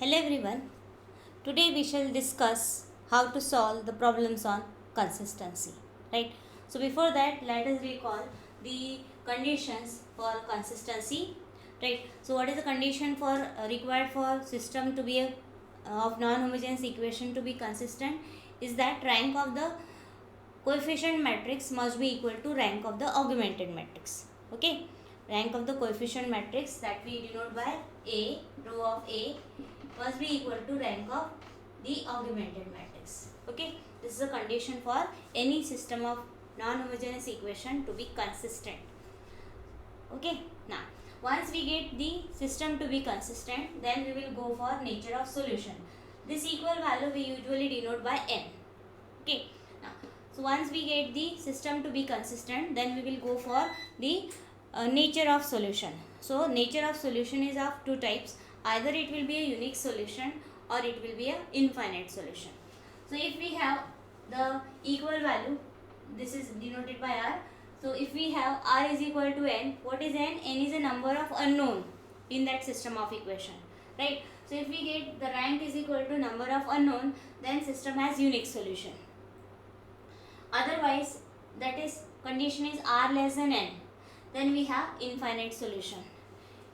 Hello everyone. Today we shall discuss how to solve the problems on consistency. Right. So before that, let us recall the conditions for consistency. Right. So what is the condition for required for system to be of non-homogeneous equation to be consistent? Is that rank of the coefficient matrix must be equal to rank of the augmented matrix. Okay. Rank of the coefficient matrix that we denote by A, row of A must be equal to rank of the augmented matrix. Okay, this is a condition for any system of non-homogeneous equation to be consistent. Okay, now once we get the system to be consistent, then we will go for nature of solution. This equal value we usually denote by n. Okay, now so once we get the system to be consistent, then we will go for the nature of solution. So nature of solution is of two types. Either it will be a unique solution or it will be a infinite solution. So if we have the equal value, this is denoted by r. So if we have r is equal to n, what is n? N is a number of unknown in that system of equation, right? So if we get the rank is equal to number of unknown, then system has unique solution. Otherwise, that is condition is r less than n, then we have infinite solution.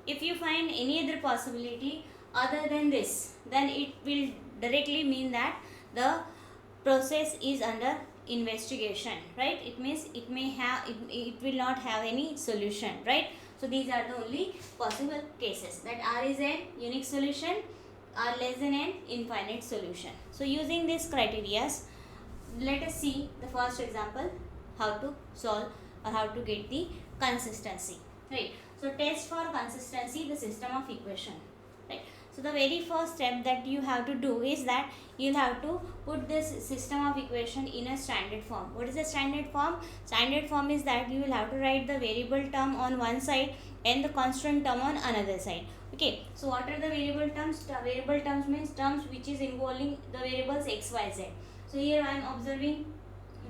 If you find any other possibility other than this, then it will directly mean that the process is under investigation, right? It means it will not have any solution, right? So these are the only possible cases, that r is an unique solution, r less than n infinite solution. So using these criteria, let us see the first example, how to solve or how to get the consistency, right? So test for consistency the system of equation, right? So the very first step that you have to do is that you will have to put this system of equation in a standard form. What is the standard form? Standard form is that you will have to write the variable term on one side and the constant term on another side. Okay, so what are the variable terms? Variable terms means terms which is involving the variables x, y, z. So here I am observing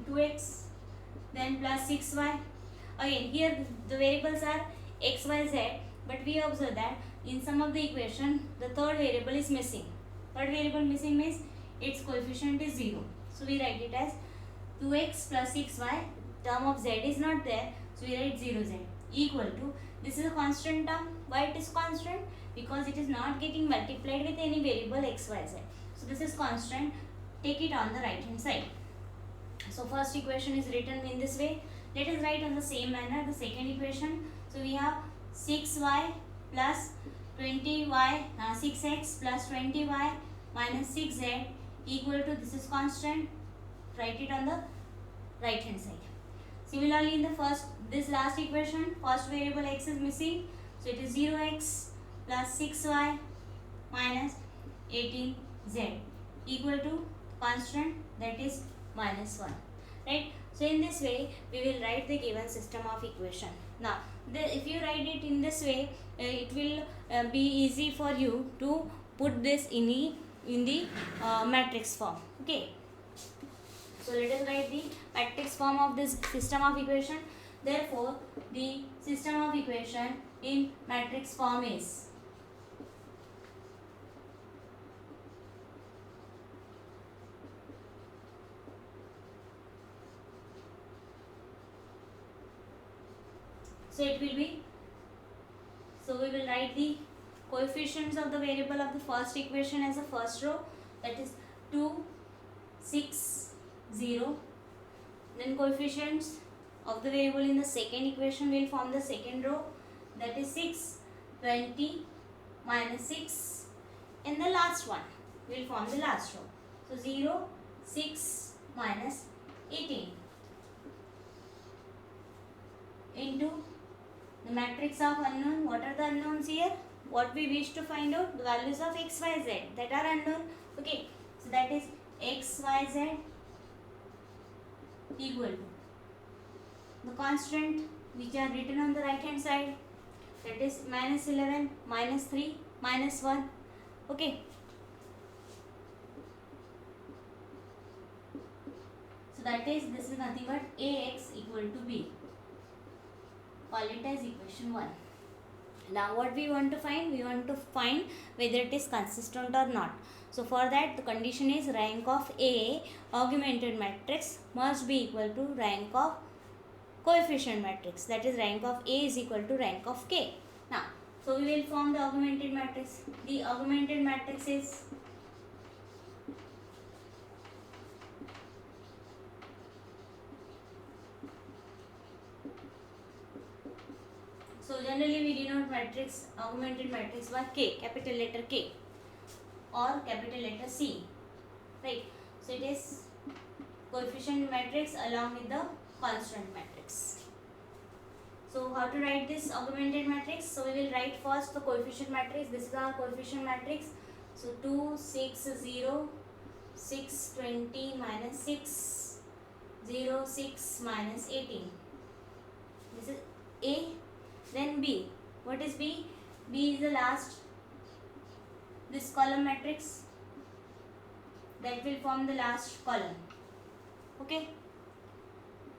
2x, then plus 6y. Again, here the variables are x, y, z, but we observe that in some of the equation the third variable is missing. Third variable missing means its coefficient is 0. So we write it as 2x plus 6y, term of z is not there, so we write 0z equal to, this is a constant term. Why it is constant? Because it is not getting multiplied with any variable x, y, z. So this is constant. Take it on the right hand side. So first equation is written in this way. Let us write on the same manner the second equation. So we have 6y plus 20y, 6x plus 20y minus 6z equal to, this is constant. Write it on the right hand side. Similarly, in the this last equation, first variable x is missing. So it is 0x plus 6y minus 18z equal to constant, that is minus 1, right? So in this way we will write the given system of equation. Now if you write it in this way, it will be easy for you to put this in the matrix form. Okay, so let us write the matrix form of this system of equation. Therefore the system of equation in matrix form is, so it will be, so we will write the coefficients of the variable of the first equation as a first row, that is 2, 6, 0. Then coefficients of the variable in the second equation will form the second row, that is 6, 20, minus 6, and the last one will form the last row. So 0, 6, minus 18 into the matrix of unknown. What are the unknowns here? What we wish to find out? The values of x, y, z that are unknown. Okay, so that is x, y, z equal to the constant which are written on the right hand side, that is minus 11, minus 3, minus 1. Okay, so that is, this is nothing but ax equal to b. Call it as equation 1. Now what we want to find? We want to find whether it is consistent or not. So for that the condition is rank of A augmented matrix must be equal to rank of coefficient matrix, that is rank of A is equal to rank of K. Now so we will form the augmented matrix. The augmented matrix is so generally we denote matrix augmented matrix by K, capital letter K or capital letter C, right? So it is coefficient matrix along with the constant matrix. So how to write this augmented matrix? So we will write first the coefficient matrix. This is our coefficient matrix. So 2, 6, 0, 6, 20 minus 6, 0, 6 minus 18. This is A. Then B. What is B? B is the last, this column matrix, that will form the last column. Okay.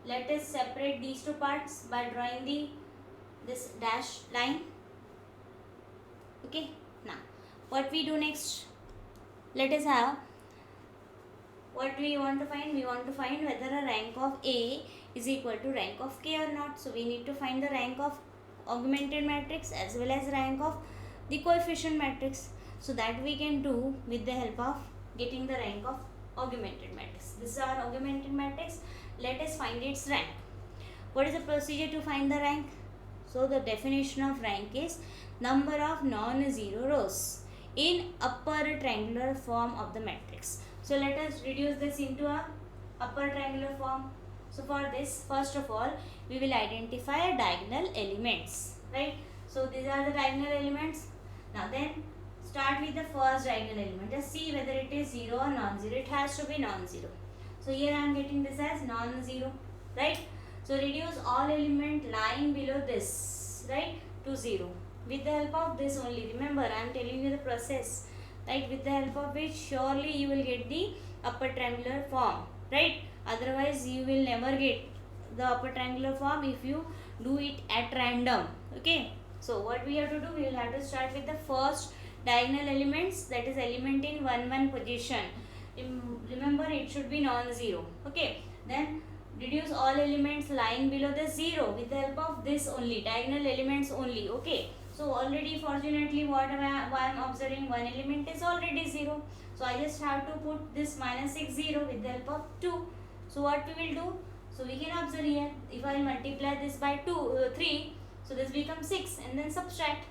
Let us separate these two parts by drawing this dash line. Okay. Now what we do next? Let us have what we want to find. We want to find whether a rank of A is equal to rank of K or not. So we need to find the rank of augmented matrix as well as rank of the coefficient matrix. So that we can do with the help of getting the rank of augmented matrix. This is our augmented matrix. Let us find its rank. What is the procedure to find the rank? So the definition of rank is number of non-zero rows in upper triangular form of the matrix. So let us reduce this into a upper triangular form. So for this, first of all, we will identify diagonal elements, right? So these are the diagonal elements. Now then start with the first diagonal element. Just see whether it is 0 or non-zero. It has to be non-zero. So here I am getting this as non-zero, right? So reduce all element lying below this, right, to 0. With the help of this only. Remember, I am telling you the process, right? With the help of which surely you will get the upper triangular form, right? Otherwise you will never get the upper triangular form if you do it at random. Okay. So what we have to do? We will have to start with the first diagonal elements, that is element in 1 1 position. Remember it should be non-zero. Okay. Then reduce all elements lying below the 0 with the help of this only, diagonal elements only. Okay. So already fortunately what I am observing, one element is already 0. So I just have to put this minus 6 0 with the help of 2. So what we will do? So we can observe here, if I multiply this by 3, so this becomes 6 and then subtract.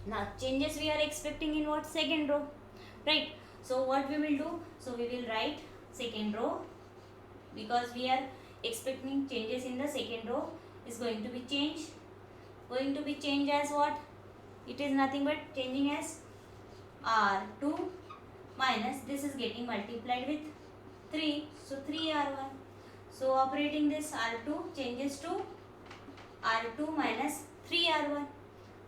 Now changes we are expecting in what? Second row, right? So what we will do? So we will write second row, because we are expecting changes in the second row is going to be changed. Going to be changed as what? It is nothing but changing as R2 minus, this is getting multiplied with 3, so 3R1. So operating this R2 changes to R2 minus 3R1.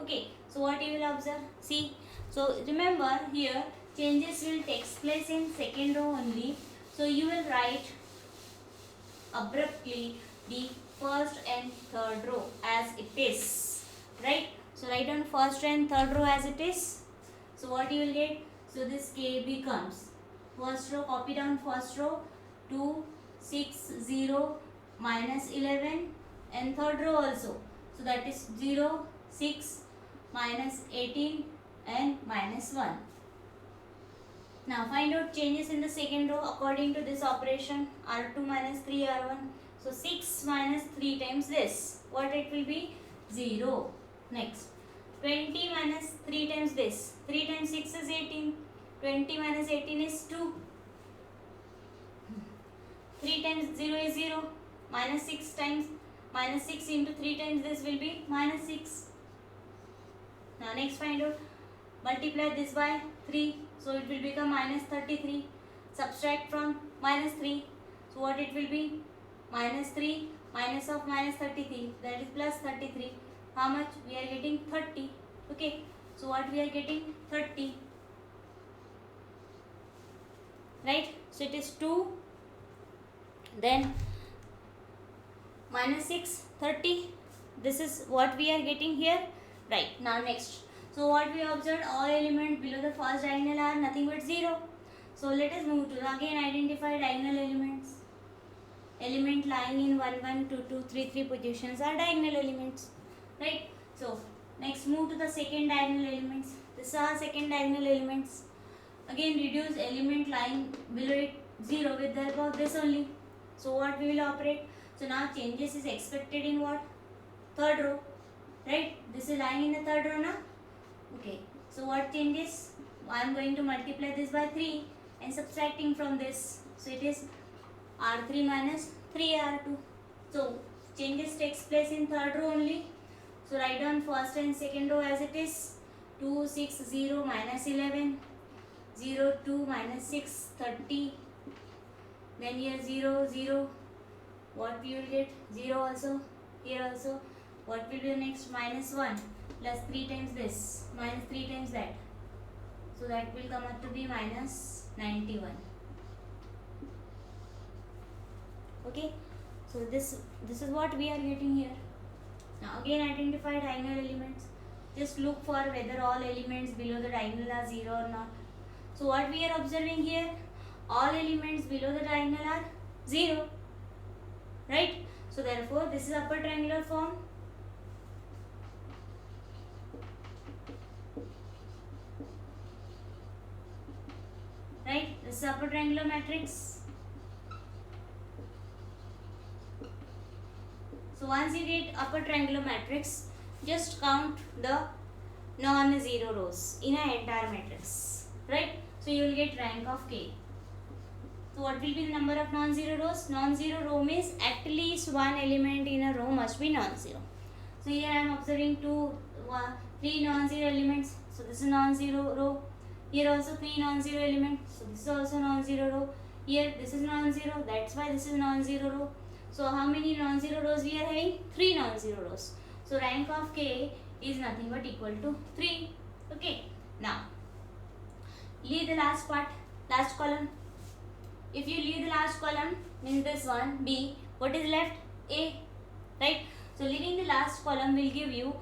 Okay, so what you will observe? See, so remember here changes will take place in second row only. So you will write abruptly the first and third row as it is, right? So write down first and third row as it is. So what you will get? So this K becomes first row, copy down first row 2, 6, 0 minus 11, and third row also. So that is 0, 6 minus 18 and minus 1. Now find out changes in the second row according to this operation, R2 minus 3R1. So 6 minus 3 times this, what it will be? 0. Next 20 minus 3 times this, 3 times 6 is 18, 20 minus 18 is 2, 3 times 0 is 0, minus 6 times, minus 6 into 3 times this will be minus 6. Now next find out, multiply this by 3, so it will become minus 33, subtract from minus 3, so what it will be? Minus 3 minus of minus 33, that is plus 33. How much? We are getting 30. Okay, so what we are getting? 30, right? So it is 2, then minus 6, 30. This is what we are getting here. Right, now next. So what we observed, all elements below the first diagonal are nothing but 0. So let us move to the again identify diagonal elements. Element lying in 1 1 2 2 3 3 positions are diagonal elements. Right. So next move to the second diagonal elements. These are second diagonal elements. Again reduce element lying below it 0 with the help of this only. So what we will operate? So now changes is expected in what? Third row. Right? This is lying in the third row now. Okay. So what changes? I am going to multiply this by 3 and subtracting from this. So it is R3 minus 3R2. So changes takes place in third row only. So write down first and second row as it is. 2 6 0 minus 11, 0 2 minus 6 30. Then here 0 0. What we will get? 0 also. Here also. What will be the next? Minus 1 plus 3 times this minus 3 times that. So that will come up to be minus 91. Okay. So this is what we are getting here. Now again identify diagonal elements. Just look for whether all elements below the diagonal are 0 or not. So what we are observing here, all elements below the diagonal are 0. Right? So therefore this is upper triangular form. Right? This is upper triangular matrix. So once you get upper triangular matrix, just count the non-zero rows in an entire matrix. Right? So you will get rank of K. So what will be the number of non-zero rows? Non-zero row means at least one element in a row must be non-zero. So here I am observing 3 non-zero elements. So this is non-zero row. Here also 3 non-zero elements. So this is also non-zero row. Here this is non-zero. That's why this is non-zero row. So how many non-zero rows we are having? 3 non-zero rows. So rank of K is nothing but equal to 3. Okay. Now leave the last part, last column. If you leave the last column, means this one B, what is left? A. Right? So leaving the last column will give you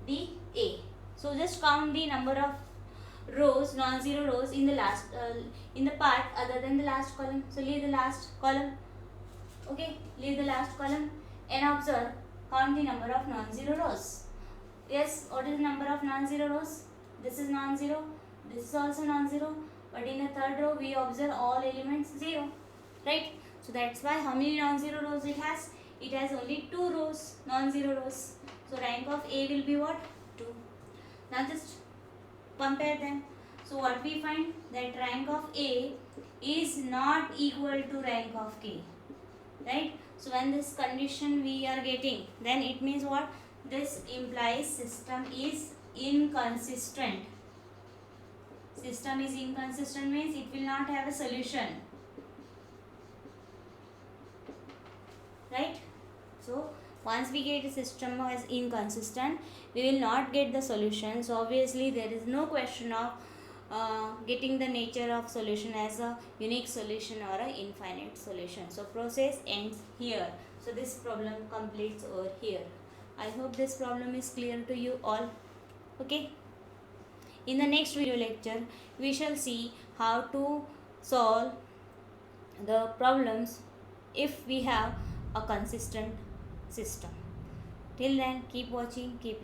the A. So just count the number of rows, non-zero rows in the last in the part other than the last column. So leave the last column. Okay, leave the last column and observe, count the number of non-zero rows. Yes, what is the number of non-zero rows? This is non-zero, this is also non-zero, but in the third row we observe all elements 0. Right? So that's why how many non-zero rows it has? It has only 2 rows, non-zero rows. So rank of A will be what? 2. Now just compare them. So what we find, that rank of A is not equal to rank of K. Right? So when this condition we are getting, then it means what? This implies system is inconsistent. System is inconsistent means it will not have a solution. Right? So once we get a system as inconsistent, we will not get the solution. So obviously there is no question of getting the nature of solution as a unique solution or a infinite solution. So process ends here. So this problem completes over here. I hope this problem is clear to you all. Okay. In the next video lecture, we shall see how to solve the problems if we have a consistent system. Till then, keep watching, keep